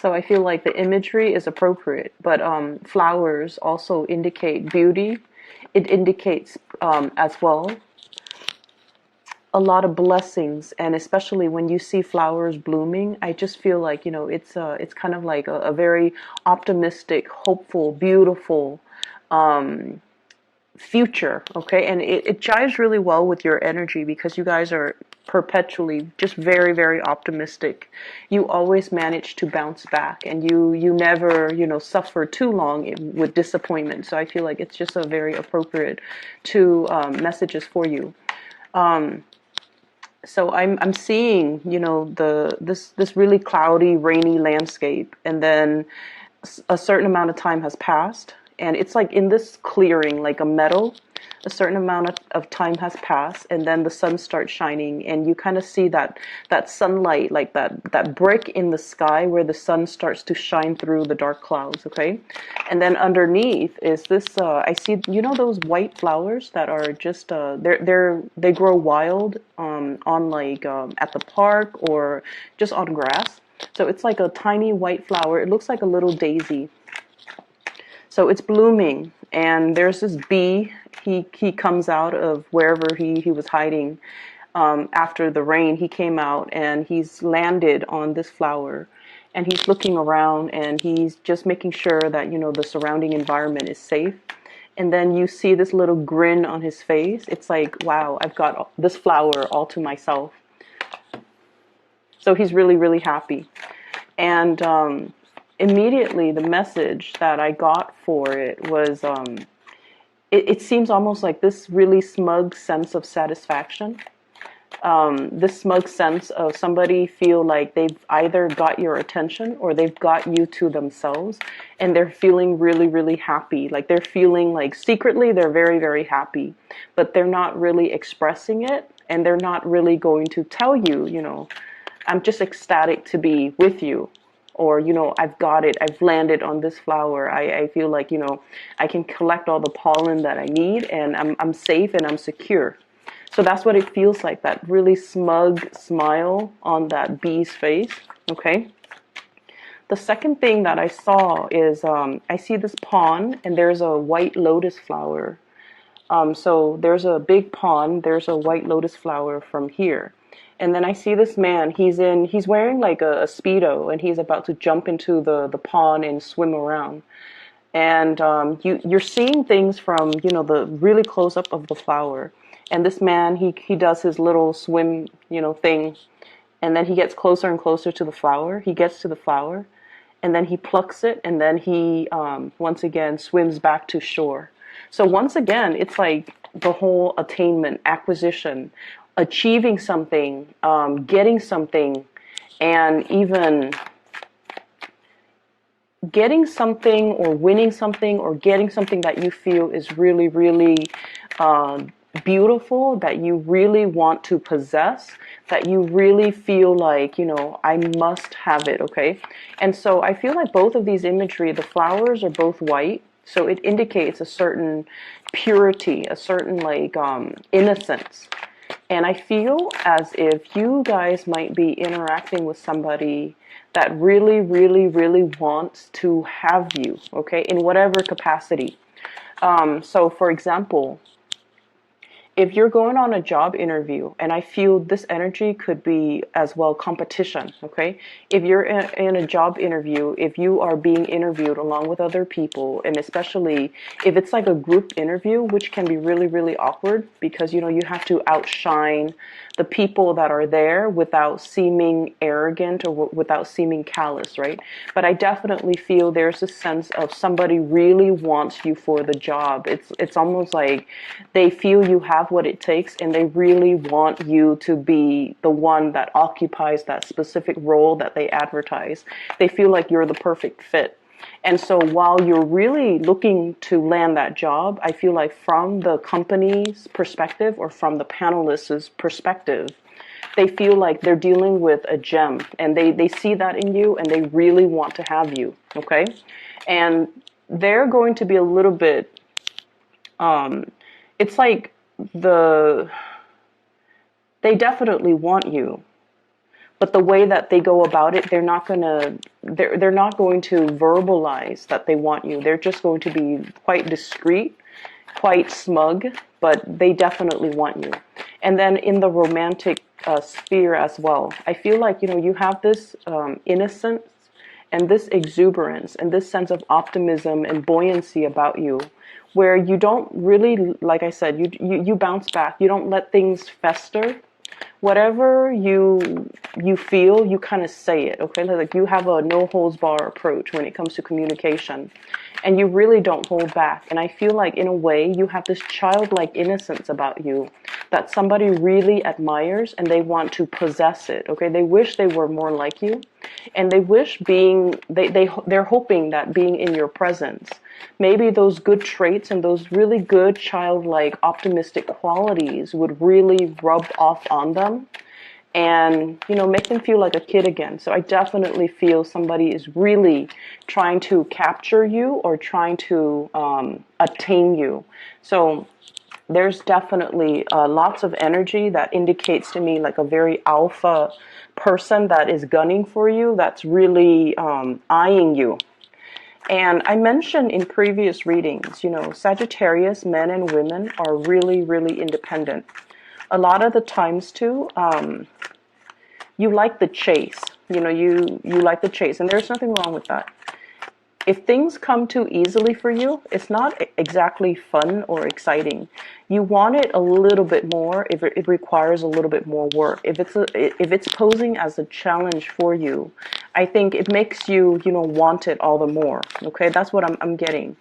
So I feel like the imagery is appropriate, but flowers also indicate beauty. It indicates as well a lot of blessings, and especially when you see flowers blooming, I just feel like, it's kind of like a very optimistic, hopeful, beautiful future. Okay, and it jives really well with your energy because you guys are perpetually just very, very optimistic. You always manage to bounce back, and you never, suffer too long with disappointment. So I feel like it's just a very appropriate two messages for you. So I'm seeing, this really cloudy, rainy landscape, and then a certain amount of time has passed, and it's like in this clearing, like a meadow, a certain amount of time has passed, and then the sun starts shining, and you kind of see that sunlight, like that brick in the sky where the sun starts to shine through the dark clouds. Okay, and then underneath is this. I see, those white flowers that are just they grow wild on like at the park or just on grass. So it's like a tiny white flower. It looks like a little daisy. So it's blooming, and there's this bee. He comes out of wherever he was hiding after the rain. He came out and he's landed on this flower, and he's looking around and he's just making sure that the surrounding environment is safe. And then you see this little grin on his face. It's like, wow, I've got this flower all to myself. So he's really, really happy. And immediately the message that I got for it was, it seems almost like this really smug sense of satisfaction. This smug sense of somebody feel like they've either got your attention or they've got you to themselves, and they're feeling really, really happy. Like they're feeling like secretly they're very, very happy, but they're not really expressing it, and they're not really going to tell you, I'm just ecstatic to be with you. Or, I've got it. I've landed on this flower. I feel like, I can collect all the pollen that I need, and I'm safe and I'm secure. So that's what it feels like, that really smug smile on that bee's face. Okay. The second thing that I saw is I see this pond, and there's a white lotus flower. So there's a big pond. There's a white lotus flower from here. And then I see this man, he's wearing like a Speedo, and he's about to jump into the pond and swim around. And you're seeing things from, the really close up of the flower. And this man, he does his little swim, thing. And then he gets closer and closer to the flower. He gets to the flower, and then he plucks it, and then he, once again, swims back to shore. So once again, it's like the whole attainment, acquisition, achieving something, getting something, and even getting something or winning something or getting something that you feel is really, really beautiful, that you really want to possess, that you really feel like, I must have it, okay? And so I feel like both of these imagery, the flowers are both white, so it indicates a certain purity, a certain like innocence. And I feel as if you guys might be interacting with somebody that really, really, really wants to have you, okay, in whatever capacity. So for example, if you're going on a job interview, and I feel this energy could be as well competition, okay? If you're in a job interview, if you are being interviewed along with other people, and especially if it's like a group interview, which can be really, really awkward because, you have to outshine the people that are there without seeming arrogant or without seeming callous, right? But I definitely feel there's a sense of somebody really wants you for the job. It's almost like they feel you have what it takes, and they really want you to be the one that occupies that specific role that they advertise. They feel like you're the perfect fit. And so while you're really looking to land that job, I feel like from the company's perspective or from the panelists' perspective, they feel like they're dealing with a gem, and they see that in you, and they really want to have you, okay? And they're going to be a little bit, it's like they definitely want you, but the way that they go about it, they're not going to verbalize that they want you. They're just going to be quite discreet, quite smug, but they definitely want you. And then in the romantic sphere as well, I feel like, you have this innocence and this exuberance and this sense of optimism and buoyancy about you, where you don't really, like I said, you bounce back. You don't let things fester. Whatever you feel, you kind of say it, okay? Like you have a no holds bar approach when it comes to communication, and you really don't hold back. And I feel like in a way you have this childlike innocence about you that somebody really admires, and they want to possess it, okay? They wish they were more like you, and they wish they're hoping that being in your presence, maybe those good traits and those really good childlike optimistic qualities would really rub off on them, and make them feel like a kid again. So I definitely feel somebody is really trying to capture you or trying to attain you. So there's definitely lots of energy that indicates to me like a very alpha person that is gunning for you, that's really eyeing you. And I mentioned in previous readings, Sagittarius men and women are really, really independent. A lot of the times too, you like the chase. You like the chase, and there's nothing wrong with that. If things come too easily for you, it's not exactly fun or exciting. You want it a little bit more if it requires a little bit more work. If it's posing as a challenge for you, I think it makes you, want it all the more. Okay, that's what I'm getting.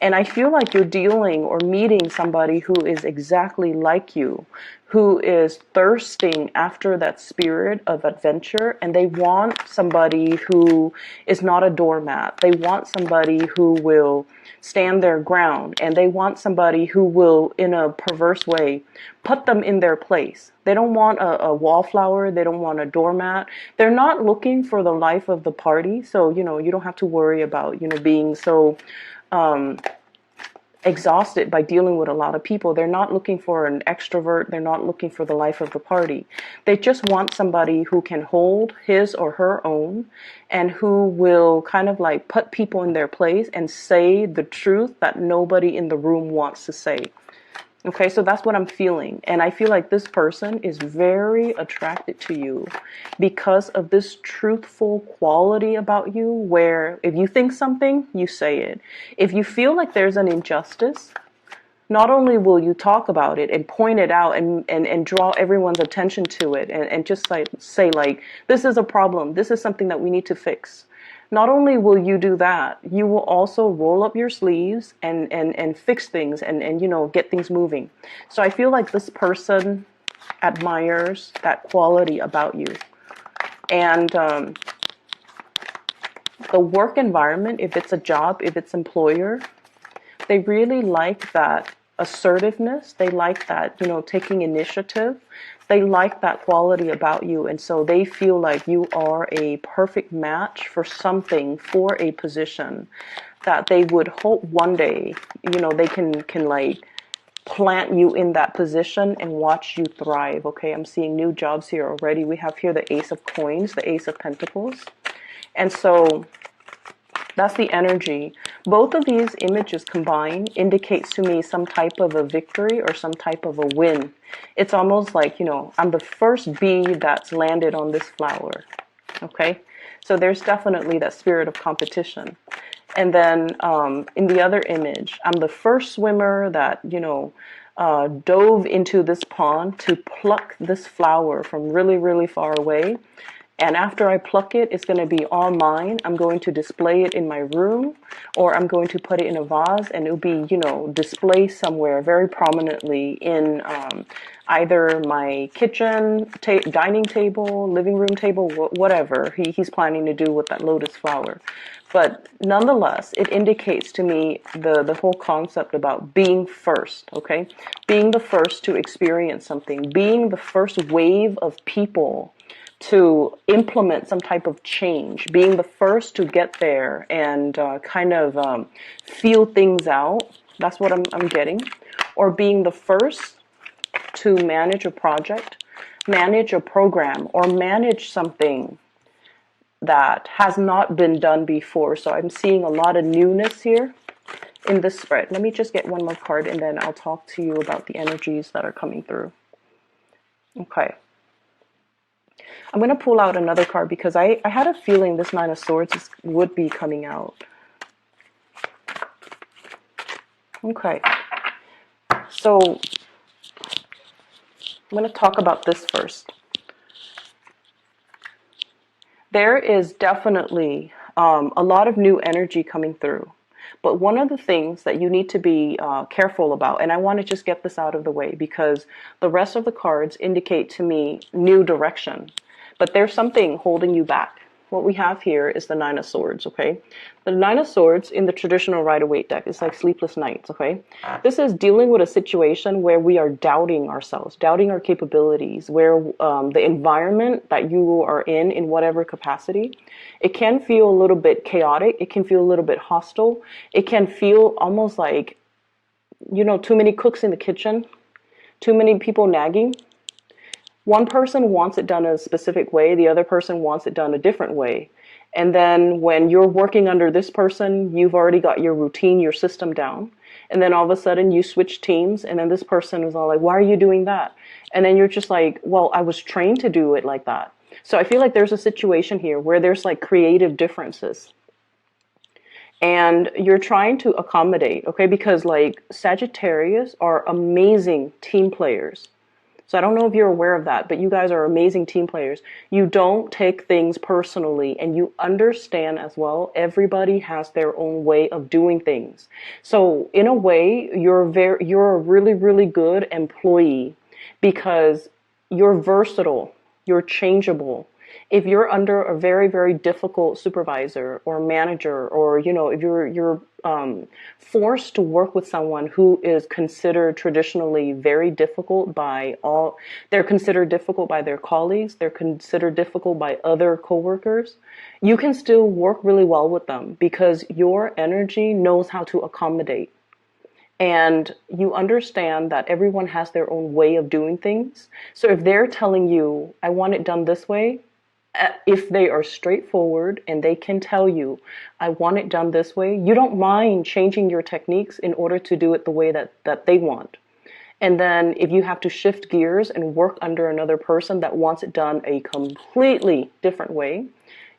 And I feel like you're dealing or meeting somebody who is exactly like you, who is thirsting after that spirit of adventure, and they want somebody who is not a doormat. They want somebody who will stand their ground, and they want somebody who will, in a perverse way, put them in their place. They don't want a wallflower. They don't want a doormat. They're not looking for the life of the party. So, you don't have to worry about, being so exhausted by dealing with a lot of people. They're not looking for an extrovert. They're not looking for the life of the party. They just want somebody who can hold his or her own, and who will kind of like put people in their place and say the truth that nobody in the room wants to say. Okay, so that's what I'm feeling. And I feel like this person is very attracted to you because of this truthful quality about you, where if you think something, you say it. If you feel like there's an injustice, not only will you talk about it and point it out and draw everyone's attention to it, and just like say like, this is a problem, this is something that we need to fix. Not only will you do that, you will also roll up your sleeves and fix things and get things moving. So I feel like this person admires that quality about you. And the work environment, if it's a job, if it's employer, they really like that assertiveness. They like that, taking initiative. They like that quality about you. And so they feel like you are a perfect match for something, for a position that they would hope one day, they can like plant you in that position and watch you thrive. Okay, I'm seeing new jobs here already. We have here the Ace of Coins, the Ace of Pentacles. And so that's the energy. Both of these images combined indicates to me some type of a victory or some type of a win. It's almost like, I'm the first bee that's landed on this flower. Okay? So there's definitely that spirit of competition. And then in the other image, I'm the first swimmer that, dove into this pond to pluck this flower from really, really far away. And after I pluck it, it's going to be all mine. I'm going to display it in my room, or I'm going to put it in a vase, and it'll be, displayed somewhere very prominently in either my kitchen, dining table, living room table, whatever he's planning to do with that lotus flower. But nonetheless, it indicates to me the whole concept about being first, okay? Being the first to experience something, being the first wave of people to implement some type of change, being the first to get there and feel things out. That's what I'm getting. Or being the first to manage a project, manage a program or manage something that has not been done before. So I'm seeing a lot of newness here in this spread. Let me just get one more card and then I'll talk to you about the energies that are coming through. Okay. I'm going to pull out another card because I had a feeling this Nine of Swords would be coming out. Okay. So I'm going to talk about this first. There is definitely a lot of new energy coming through. But one of the things that you need to be careful about, and I want to just get this out of the way because the rest of the cards indicate to me new direction. But there's something holding you back. What we have here is the Nine of Swords, okay? The Nine of Swords in the traditional Rider-Waite deck is like sleepless nights, okay? This is dealing with a situation where we are doubting ourselves, doubting our capabilities, where the environment that you are in whatever capacity, it can feel a little bit chaotic. It can feel a little bit hostile. It can feel almost like, you know, too many cooks in the kitchen, too many people nagging. One person wants it done a specific way, the other person wants it done a different way. And then when you're working under this person, you've already got your routine, your system down. And then all of a sudden you switch teams and then this person is all like, why are you doing that? And then you're just like, well, I was trained to do it like that. So I feel like there's a situation here where there's like creative differences. And you're trying to accommodate, okay? Because like Sagittarius are amazing team players. So I don't know if you're aware of that, but you guys are amazing team players. You don't take things personally and you understand as well, everybody has their own way of doing things. So in a way, you're a really, really good employee because you're versatile, you're changeable. If you're under a very, very difficult supervisor or manager, or, you know, if you're forced to work with someone who is considered traditionally very difficult by all, they're considered difficult by their colleagues, they're considered difficult by other coworkers, you can still work really well with them because your energy knows how to accommodate. And you understand that everyone has their own way of doing things. So if they're telling you, I want it done this way, if they are straightforward and they can tell you, I want it done this way, you don't mind changing your techniques in order to do it the way that they want. And then if you have to shift gears and work under another person that wants it done a completely different way,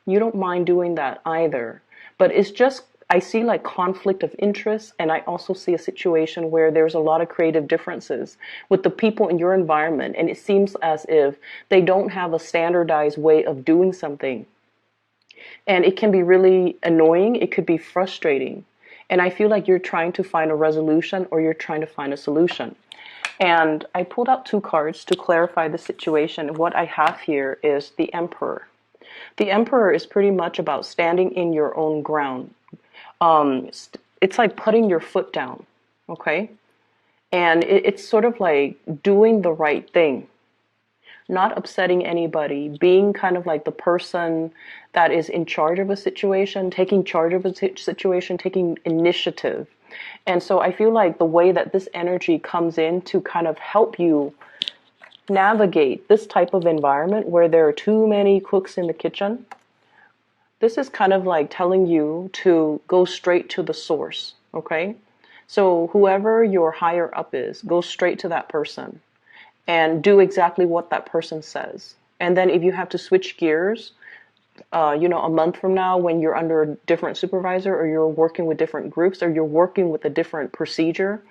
you don't mind doing that either. But it's just, I see like conflict of interest, and I also see a situation where there's a lot of creative differences with the people in your environment, and it seems as if they don't have a standardized way of doing something. And it can be really annoying, it could be frustrating. And I feel like you're trying to find a resolution or you're trying to find a solution. And I pulled out two cards to clarify the situation. What I have here is the Emperor. The Emperor is pretty much about standing in your own ground. It's like putting your foot down, okay? And it's sort of like doing the right thing, not upsetting anybody, being kind of like the person that is in charge of a situation, taking charge of a situation, taking initiative. And so I feel like the way that this energy comes in to kind of help you navigate this type of environment where there are too many cooks in the kitchen, this is kind of like telling you to go straight to the source, okay? So whoever your higher up is, go straight to that person and do exactly what that person says. And then if you have to switch gears, you know, a month from now when you're under a different supervisor or you're working with different groups or you're working with a different procedure,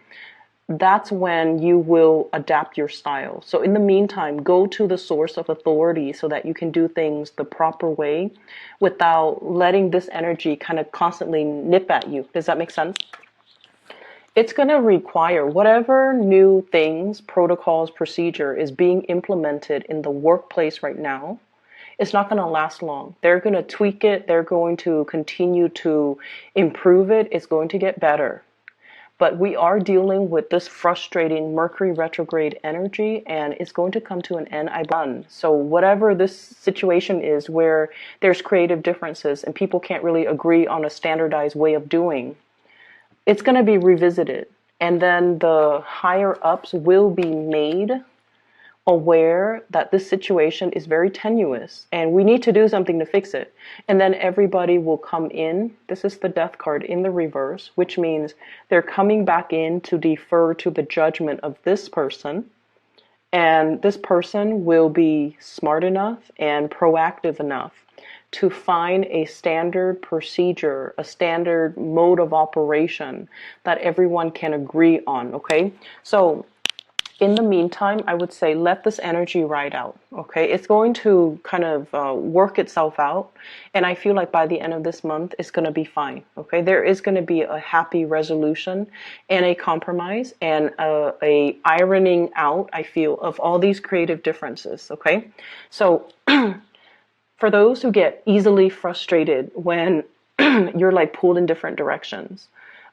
that's when you will adapt your style. So in the meantime, go to the source of authority so that you can do things the proper way without letting this energy kind of constantly nip at you. Does that make sense? It's going to require whatever new things, protocols, procedure is being implemented in the workplace right now. It's not going to last long. They're going to tweak it. They're going to continue to improve it. It's going to get better. But we are dealing with this frustrating Mercury retrograde energy, and it's going to come to an end. So whatever this situation is where there's creative differences and people can't really agree on a standardized way of doing, it's going to be revisited. And then the higher ups will be made aware that this situation is very tenuous and we need to do something to fix it. And then everybody will come in. This is the death card in the reverse, which means they're coming back in to defer to the judgment of this person. And this person will be smart enough and proactive enough to find a standard procedure, a standard mode of operation that everyone can agree on, okay? So in the meantime, I would say let this energy ride out, okay? It's going to kind of work itself out, and I feel like by the end of this month, it's going to be fine, okay? There is going to be a happy resolution and a compromise and a ironing out, I feel, of all these creative differences, okay? So for those who get easily frustrated when you're like pulled in different directions,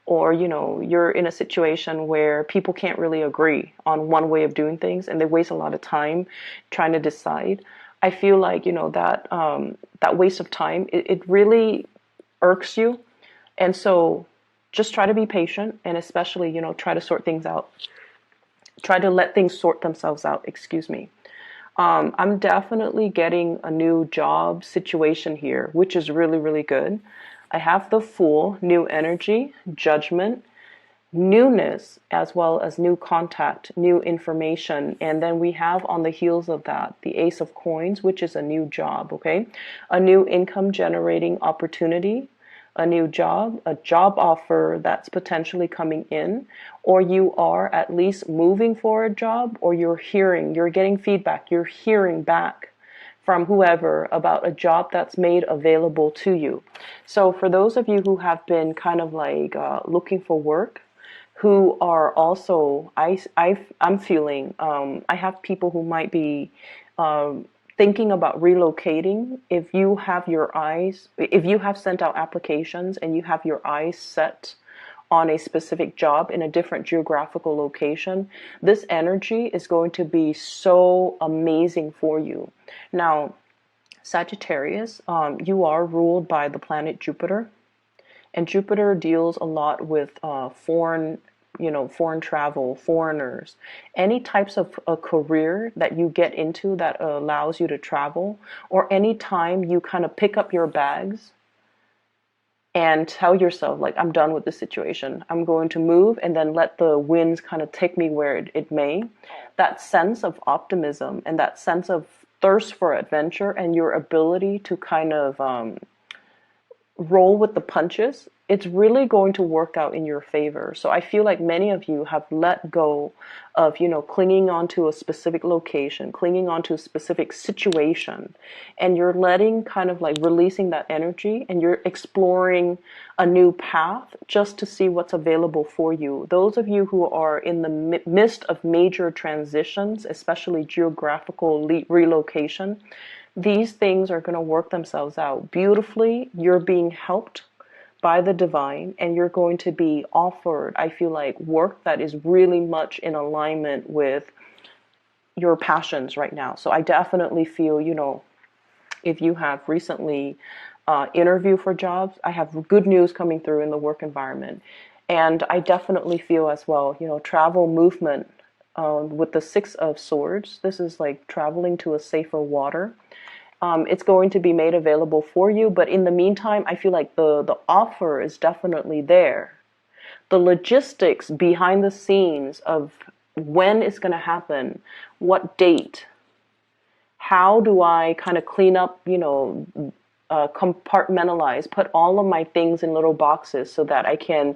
or you're in a situation where people can't really agree on one way of doing things and they waste a lot of time trying to decide, I feel like that waste of time, it really irks you. And so just try to be patient, and especially try to sort things out, try to let things sort themselves out, excuse me. I'm definitely getting a new job situation here, which is really, really good. I have the Fool, new energy, judgment, newness, as well as new contact, new information. And then we have on the heels of that, the Ace of Coins, which is a new job, okay? A new income generating opportunity, a new job, a job offer that's potentially coming in, or you are at least moving for a job, or you're getting feedback, you're hearing back from whoever about a job that's made available to you. So for those of you who have been kind of like looking for work, who are also, I'm feeling, I have people who might be thinking about relocating. If you have sent out applications and you have your eyes set on a specific job in a different geographical location, this energy is going to be so amazing for you. Now, Sagittarius, you are ruled by the planet Jupiter, and Jupiter deals a lot with foreign travel, foreigners, any types of a career that you get into that allows you to travel, or any time you kind of pick up your bags and tell yourself, like, I'm done with this situation. I'm going to move and then let the winds kind of take me where it may. That sense of optimism and that sense of thirst for adventure and your ability to kind of roll with the punches, it's really going to work out in your favor. So I feel like many of you have let go of, clinging onto a specific location, clinging onto a specific situation, and you're letting kind of like releasing that energy, and you're exploring a new path just to see what's available for you. Those of you who are in the midst of major transitions, especially geographical relocation, these things are going to work themselves out beautifully. You're being helped by the divine, and you're going to be offered, I feel like, work that is really much in alignment with your passions right now. So I definitely feel, if you have recently interviewed for jobs, I have good news coming through in the work environment. And I definitely feel as well, travel, movement, with the Six of Swords. This is like traveling to a safer water. It's going to be made available for you, but in the meantime, I feel like the offer is definitely there. The logistics behind the scenes of when it's going to happen, what date, how do I kind of clean up, compartmentalize, put all of my things in little boxes so that I can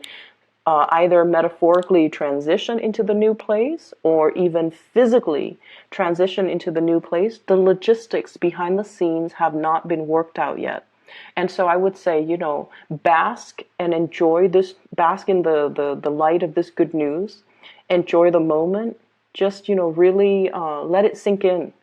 either metaphorically transition into the new place or even physically transition into the new place. The logistics behind the scenes have not been worked out yet. And so I would say, bask and enjoy this, bask in the light of this good news, enjoy the moment, just, really let it sink in.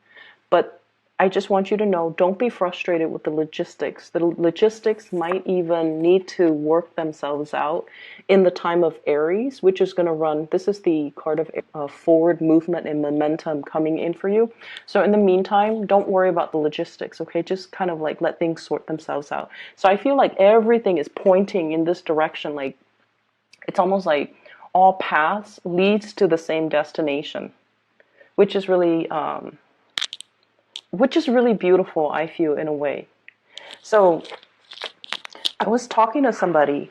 But I just want you to know, don't be frustrated with the logistics. The logistics might even need to work themselves out in the time of Aries, which is going to run. This is the card of forward movement and momentum coming in for you. So in the meantime, don't worry about the logistics, okay? Just kind of like let things sort themselves out. So I feel like everything is pointing in this direction. Like it's almost like all paths leads to the same destination, which is really beautiful, I feel, in a way. So I was talking to somebody,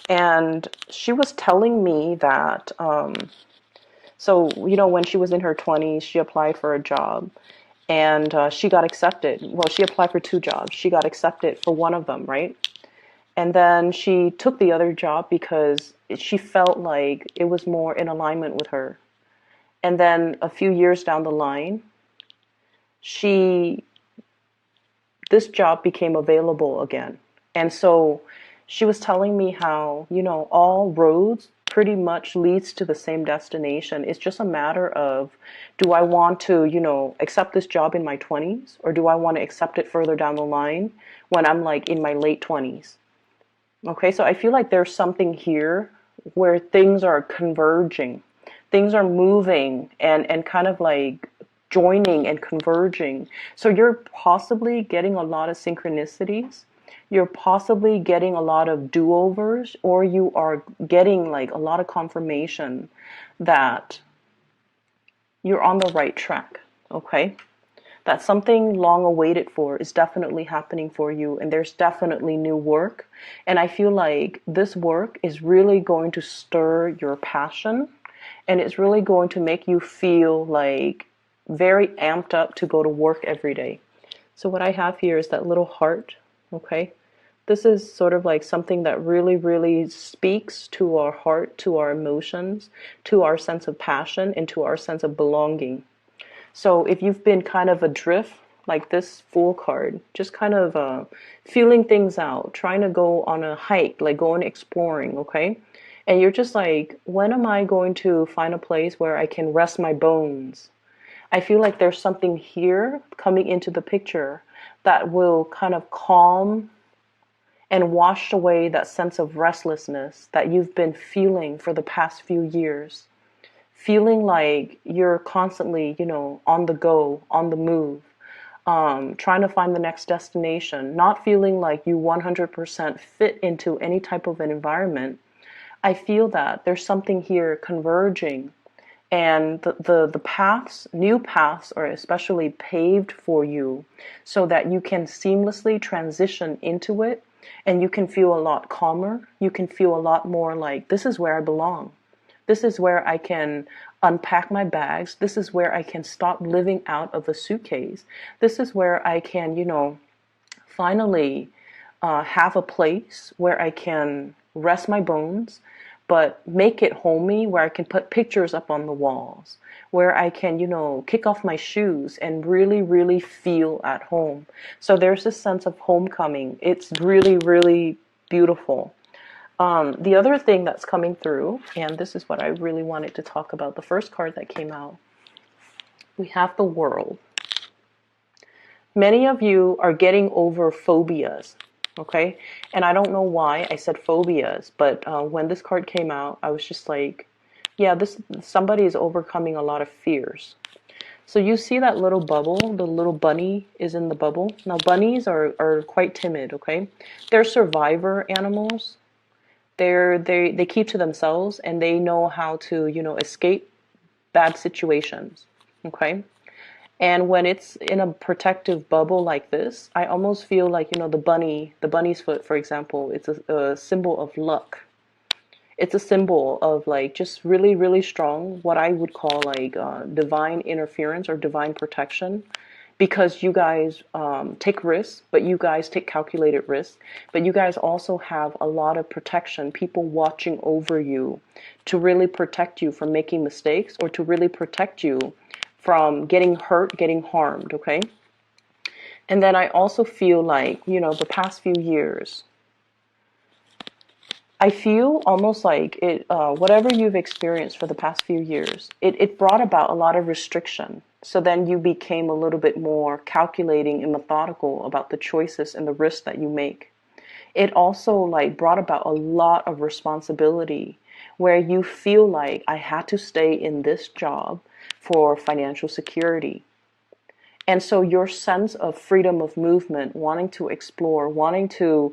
and she was telling me that, so, when she was in her 20s, she applied for a job, and she got accepted. Well, she applied for 2 jobs. She got accepted for one of them, right? And then she took the other job because she felt like it was more in alignment with her. And then a few years down the line, this job became available again. And so she was telling me how, all roads pretty much leads to the same destination. It's just a matter of, do I want to, accept this job in my 20s, or do I want to accept it further down the line when I'm like in my late 20s? Okay, so I feel like there's something here where things are converging. Things are moving and kind of like joining and converging. So you're possibly getting a lot of synchronicities. You're possibly getting a lot of do-overs, or you are getting like a lot of confirmation that you're on the right track. Okay? That something long awaited for is definitely happening for you, and there's definitely new work. And I feel like this work is really going to stir your passion, and it's really going to make you feel like very amped up to go to work every day. So what I have here is that little heart. Okay, this is sort of like something that really, really speaks to our heart, to our emotions, to our sense of passion, and to our sense of belonging. So if you've been kind of adrift, like this Fool card, just kind of feeling things out, trying to go on a hike, like going exploring, okay? And you're just like, when am I going to find a place where I can rest my bones? I feel like there's something here coming into the picture that will kind of calm and wash away that sense of restlessness that you've been feeling for the past few years. Feeling like you're constantly, on the go, on the move, trying to find the next destination, not feeling like you 100% fit into any type of an environment. I feel that there's something here converging, and the paths, new paths, are especially paved for you so that you can seamlessly transition into it, and you can feel a lot calmer. You can feel a lot more like, this is where I belong. This is where I can unpack my bags. This is where I can stop living out of a suitcase. This is where I can, finally have a place where I can rest my bones, but make it homey, where I can put pictures up on the walls, where I can, kick off my shoes and really, really feel at home. So there's this sense of homecoming. It's really, really beautiful. The other thing that's coming through, and this is what I really wanted to talk about, the first card that came out, we have the World. Many of you are getting over phobias, okay? And I don't know why I said phobias, but when this card came out, I was just like, yeah, somebody is overcoming a lot of fears. So you see that little bubble, the little bunny is in the bubble. Now bunnies are quite timid, okay? They're survivor animals. They keep to themselves, and they know how to, escape bad situations. Okay? And when it's in a protective bubble like this, I almost feel like, the bunny's foot, for example, it's a symbol of luck. It's a symbol of like just really, really strong, what I would call like divine interference or divine protection. Because you guys take risks, but you guys take calculated risks, but you guys also have a lot of protection, people watching over you to really protect you from making mistakes, or to really protect you from getting hurt, getting harmed, okay? And then I also feel like, the past few years, I feel almost like it, whatever you've experienced for the past few years, it brought about a lot of restriction. So then you became a little bit more calculating and methodical about the choices and the risks that you make. It also like brought about a lot of responsibility, where you feel like, I had to stay in this job for financial security. And so your sense of freedom of movement, wanting to explore, wanting to,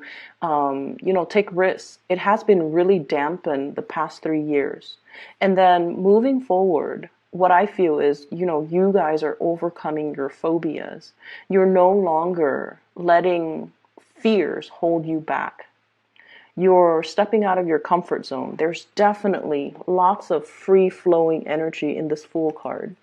take risks, it has been really dampened the past 3 years. And then moving forward, what I feel is, you guys are overcoming your phobias. You're no longer letting fears hold you back. You're stepping out of your comfort zone. There's definitely lots of free flowing energy in this Fool card.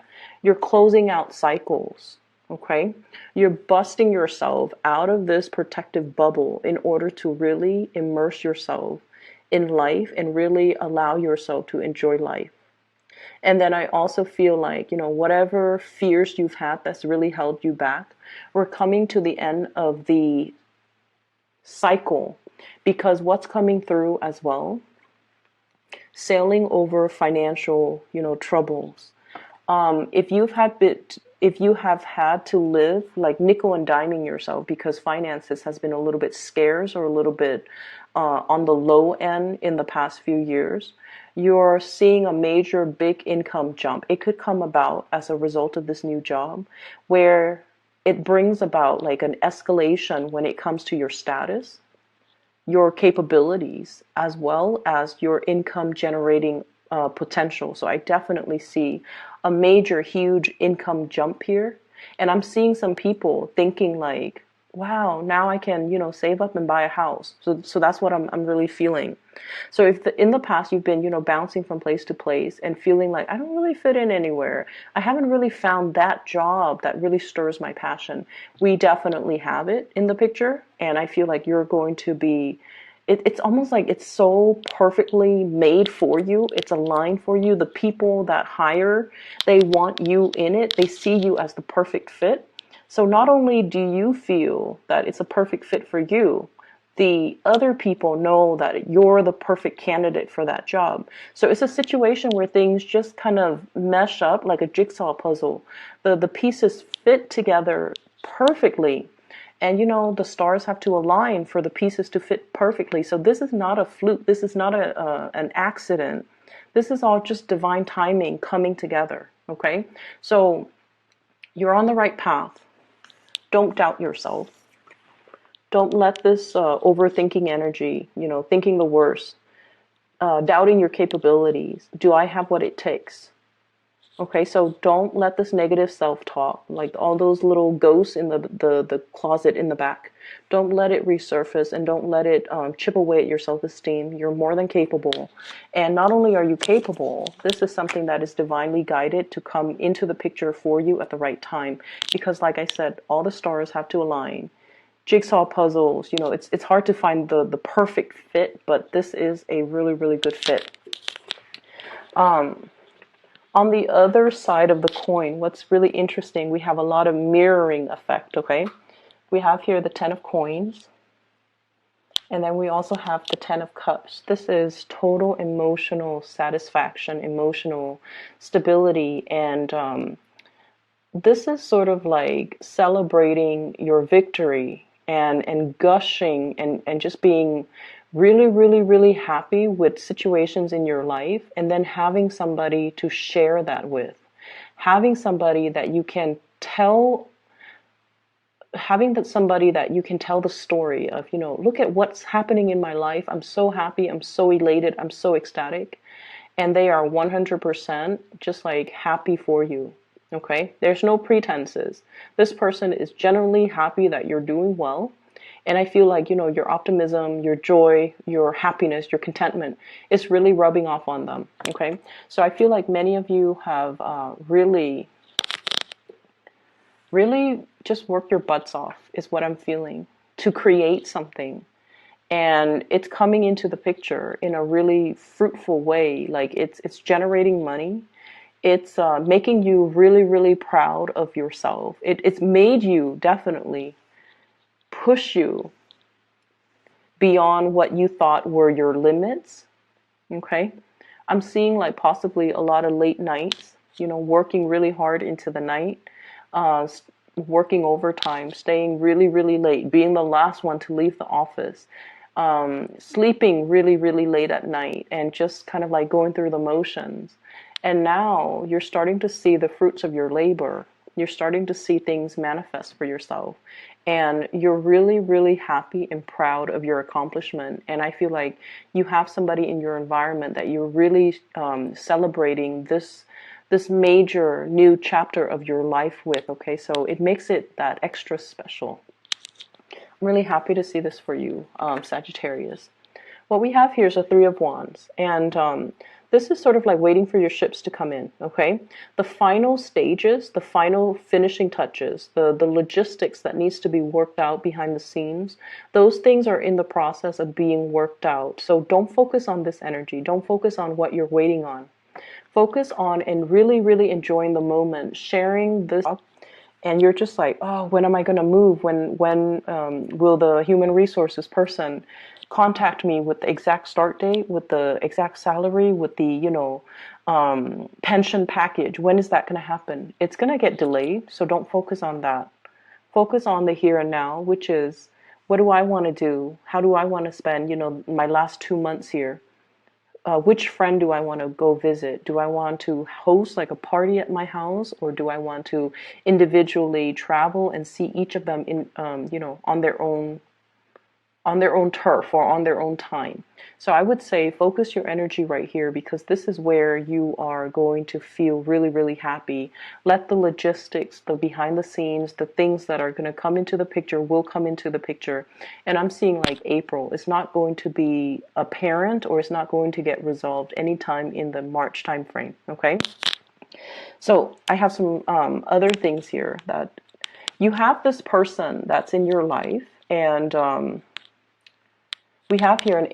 You're closing out cycles, okay? You're busting yourself out of this protective bubble in order to really immerse yourself in life and really allow yourself to enjoy life. And then I also feel like, whatever fears you've had that's really held you back, we're coming to the end of the cycle, because what's coming through as well, sailing over financial, troubles. If you have had to live like nickel and diming yourself because finances has been a little bit scarce or a little bit on the low end in the past few years, you're seeing a major big income jump. It could come about as a result of this new job, where it brings about like an escalation when it comes to your status, your capabilities, as well as your income generating potential. So I definitely see a major, huge income jump here. And I'm seeing some people thinking like, wow, now I can, save up and buy a house. So that's what I'm really feeling. So if in the past you've been, bouncing from place to place and feeling like I don't really fit in anywhere, I haven't really found that job that really stirs my passion, we definitely have it in the picture. And I feel like you're going to be, it's almost like it's so perfectly made for you. It's aligned for you. The people that hire, they want you in it. They see you as the perfect fit. So not only do you feel that it's a perfect fit for you, the other people know that you're the perfect candidate for that job. So it's a situation where things just kind of mesh up like a jigsaw puzzle. The pieces fit together perfectly. And the stars have to align for the pieces to fit perfectly. So this is not a fluke. This is not an accident. This is all just divine timing coming together. Okay? So you're on the right path. Don't doubt yourself. Don't let this overthinking energy, thinking the worst, doubting your capabilities. Do I have what it takes? Okay, so don't let this negative self-talk, like all those little ghosts in the closet in the back, don't let it resurface, and don't let it chip away at your self-esteem. You're more than capable. And not only are you capable, this is something that is divinely guided to come into the picture for you at the right time. Because like I said, all the stars have to align. Jigsaw puzzles, it's hard to find the perfect fit, but this is a really, really good fit. On the other side of the coin, what's really interesting, we have a lot of mirroring effect, okay? We have here the 10 of coins, and then we also have the 10 of cups. This is total emotional satisfaction, emotional stability, and this is sort of like celebrating your victory and gushing and just being really, really, really happy with situations in your life, and then having somebody to share that with, having somebody that you can tell, somebody that you can tell the story of, look at what's happening in my life. I'm so happy. I'm so elated. I'm so ecstatic. And they are 100% just like happy for you. Okay. There's no pretenses. This person is genuinely happy that you're doing well. And I feel like, your optimism, your joy, your happiness, your contentment is really rubbing off on them. Okay. So I feel like many of you have really just worked your butts off, is what I'm feeling, to create something. And it's coming into the picture in a really fruitful way. Like it's generating money. It's making you really, really proud of yourself. It's made you definitely push you beyond what you thought were your limits. Okay. I'm seeing like possibly a lot of late nights, working really hard into the night, working overtime, staying really, really late, being the last one to leave the office, sleeping really, really late at night, and just kind of like going through the motions. And now you're starting to see the fruits of your labor. You're starting to see things manifest for yourself. And you're really, really happy and proud of your accomplishment. And I feel like you have somebody in your environment that you're really celebrating this this major new chapter of your life with, okay? So it makes it that extra special. I'm really happy to see this for you, Sagittarius. What we have here is a Three of Wands, and this is sort of like waiting for your ships to come in, okay? The final stages, the final finishing touches, the logistics that needs to be worked out behind the scenes, those things are in the process of being worked out. So don't focus on this energy. Don't focus on what you're waiting on. Focus on and really, really enjoying the moment, sharing this. And you're just like, oh, when am I going to move? When will the human resources person contact me with the exact start date, with the exact salary, with the, pension package? When is that going to happen? It's going to get delayed, so don't focus on that. Focus on the here and now, which is, what do I want to do? How do I want to spend, my last 2 months here? Which friend do I want to go visit? Do I want to host like a party at my house, or do I want to individually travel and see each of them in, on their own turf or on their own time? So I would say focus your energy right here, because this is where you are going to feel really, really happy. Let the logistics, the behind the scenes, the things that are going to come into the picture will come into the picture. And I'm seeing like April. It's not going to be apparent, or it's not going to get resolved anytime in the March time frame. Okay. So I have some other things here, that you have this person that's in your life, and we have here an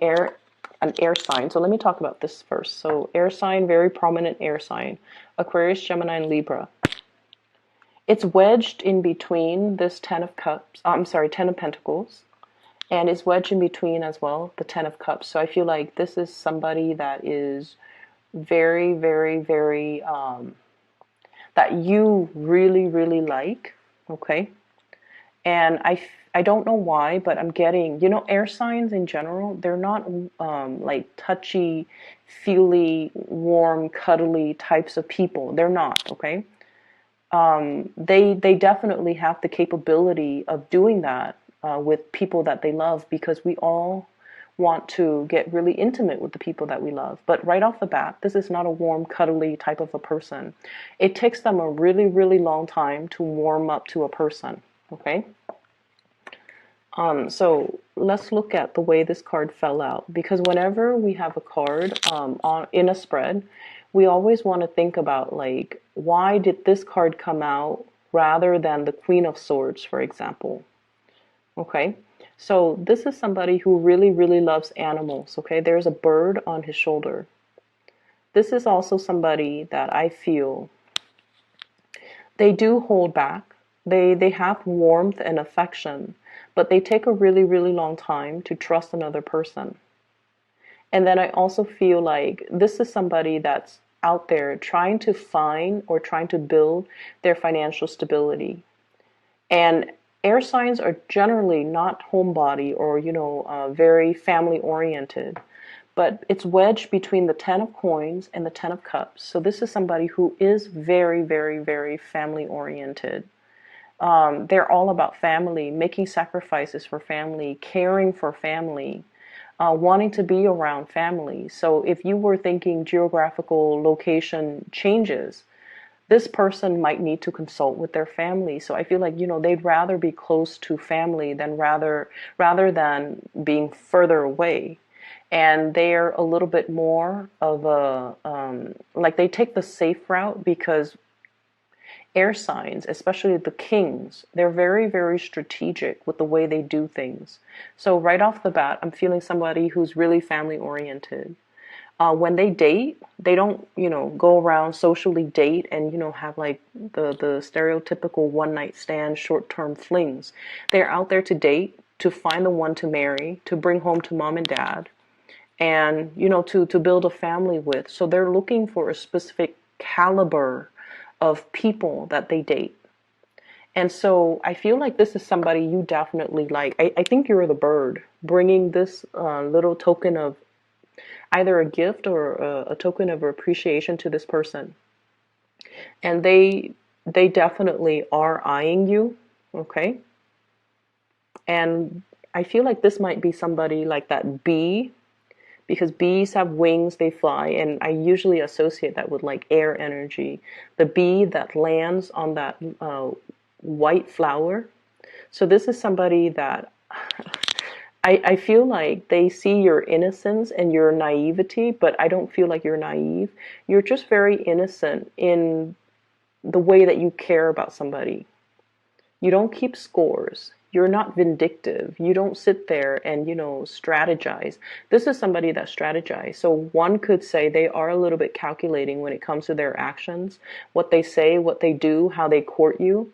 air sign. So let me talk about this first. So air sign, very prominent air sign, Aquarius, Gemini, and Libra. It's wedged in between this Ten of Pentacles, and it's wedged in between as well, the Ten of Cups. So I feel like this is somebody that is very, very, very, that you really, really like, okay? And I don't know why, but I'm getting, air signs in general, they're not like touchy, feely, warm, cuddly types of people. They're not, okay? They definitely have the capability of doing that with people that they love, because we all want to get really intimate with the people that we love. But right off the bat, this is not a warm, cuddly type of a person. It takes them a really, really long time to warm up to a person, okay? So let's look at the way this card fell out, because whenever we have a card in a spread, we always want to think about, like, why did this card come out rather than the Queen of Swords, for example? Okay, so this is somebody who really, really loves animals. Okay, there's a bird on his shoulder. This is also somebody that I feel they do hold back. They have warmth and affection, but they take a really, really long time to trust another person. And then I also feel like this is somebody that's out there trying to find or trying to build their financial stability. And air signs are generally not homebody or, very family oriented, but it's wedged between the Ten of Coins and the Ten of Cups. So this is somebody who is very, very, very family oriented. They're all about family, making sacrifices for family, caring for family, wanting to be around family. So if you were thinking geographical location changes, this person might need to consult with their family. So I feel like, they'd rather be close to family than rather than being further away. And they're a little bit more of a, like, they take the safe route, because air signs, especially the kings, they're very, very strategic with the way they do things. So right off the bat, I'm feeling somebody who's really family oriented. When they date, they don't, go around socially date and, have like the stereotypical one night stand, short term flings. They're out there to date, to find the one to marry, to bring home to mom and dad, and, to build a family with. So they're looking for a specific caliber of people that they date. And so I feel like this is somebody you definitely like. I think you're the bird bringing this little token of either a gift or a token of appreciation to this person. And they definitely are eyeing you, okay? And I feel like this might be somebody like that bee, because bees have wings, they fly, and I usually associate that with like air energy. The bee that lands on that white flower. So this is somebody that I feel like they see your innocence and your naivety, but I don't feel like you're naive. You're just very innocent in the way that you care about somebody. You don't keep scores. You're not vindictive. You don't sit there and, strategize. This is somebody that strategizes. So one could say they are a little bit calculating when it comes to their actions, what they say, what they do, how they court you.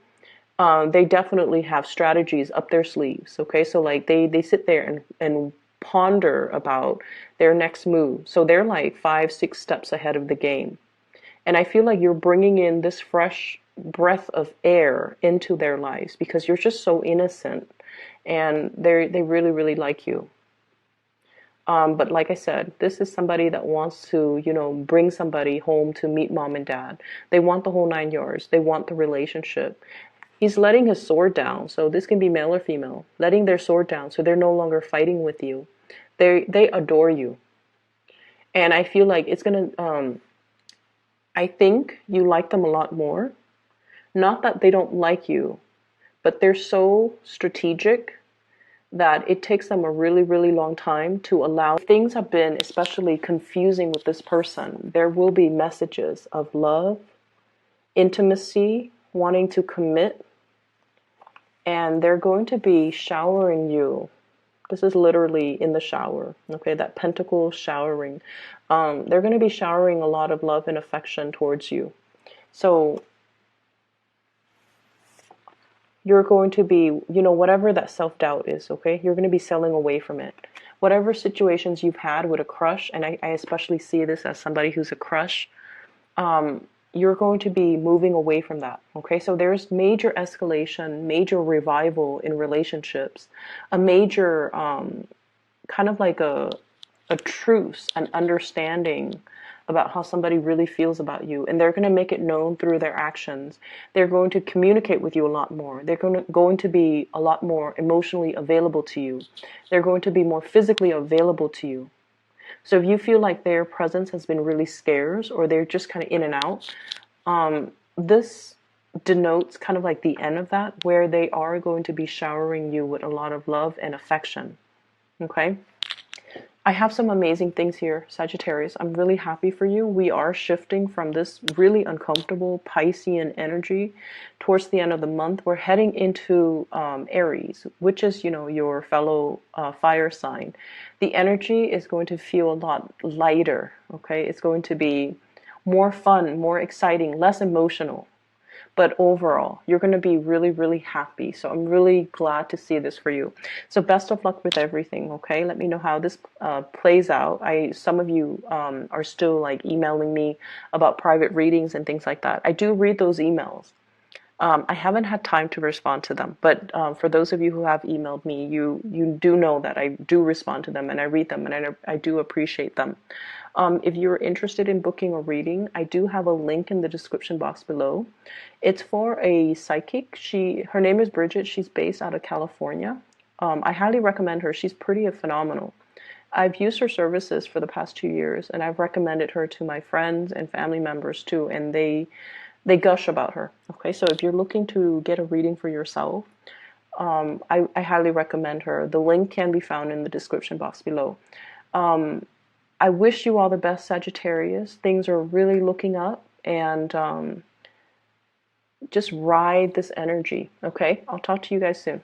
They definitely have strategies up their sleeves. Okay, so like they sit there and ponder about their next move. So they're like 5, 6 steps ahead of the game. And I feel like you're bringing in this fresh breath of air into their lives because you're just so innocent, and they really, really like you. But like I said, this is somebody that wants to, bring somebody home to meet mom and dad. They want the whole 9 yards. They want the relationship. He's letting his sword down, so this can be male or female, letting their sword down so they're no longer fighting with you. They adore you. And I feel like it's going to, I think you like them a lot more. Not that they don't like you, but they're so strategic that it takes them a really, really long time to allow. If things have been especially confusing with this person, there will be messages of love, intimacy, wanting to commit, and they're going to be showering you. This is literally in the shower, okay? That pentacle showering. They're going to be showering a lot of love and affection towards you. So you're going to be, whatever that self-doubt is, okay? You're going to be selling away from it. Whatever situations you've had with a crush, and I especially see this as somebody who's a crush, you're going to be moving away from that, okay? So there's major escalation, major revival in relationships, a major kind of like a truce, an understanding about how somebody really feels about you, and they're going to make it known through their actions. They're going to communicate with you a lot more. They're going to be a lot more emotionally available to you. They're going to be more physically available to you. So if you feel like their presence has been really scarce, or they're just kind of in and out, this denotes kind of like the end of that, where they are going to be showering you with a lot of love and affection. Okay? I have some amazing things here, Sagittarius. I'm really happy for you. We are shifting from this really uncomfortable Piscean energy towards the end of the month. We're heading into Aries, which is, your fellow fire sign. The energy is going to feel a lot lighter, okay? It's going to be more fun, more exciting, less emotional. But overall, you're going to be really, really happy. So I'm really glad to see this for you. So best of luck with everything, okay? Let me know how this plays out. Some of you are still like emailing me about private readings and things like that. I do read those emails. I haven't had time to respond to them, but for those of you who have emailed me, you do know that I do respond to them and I read them, and I do appreciate them. If you're interested in booking a reading, I do have a link in the description box below. It's for a psychic. Her name is Bridget. She's based out of California. I highly recommend her. She's pretty phenomenal. I've used her services for the past 2 years, and I've recommended her to my friends and family members too, and they gush about her. Okay, so if you're looking to get a reading for yourself, I highly recommend her. The link can be found in the description box below. I wish you all the best, Sagittarius. Things are really looking up, and just ride this energy. Okay, I'll talk to you guys soon.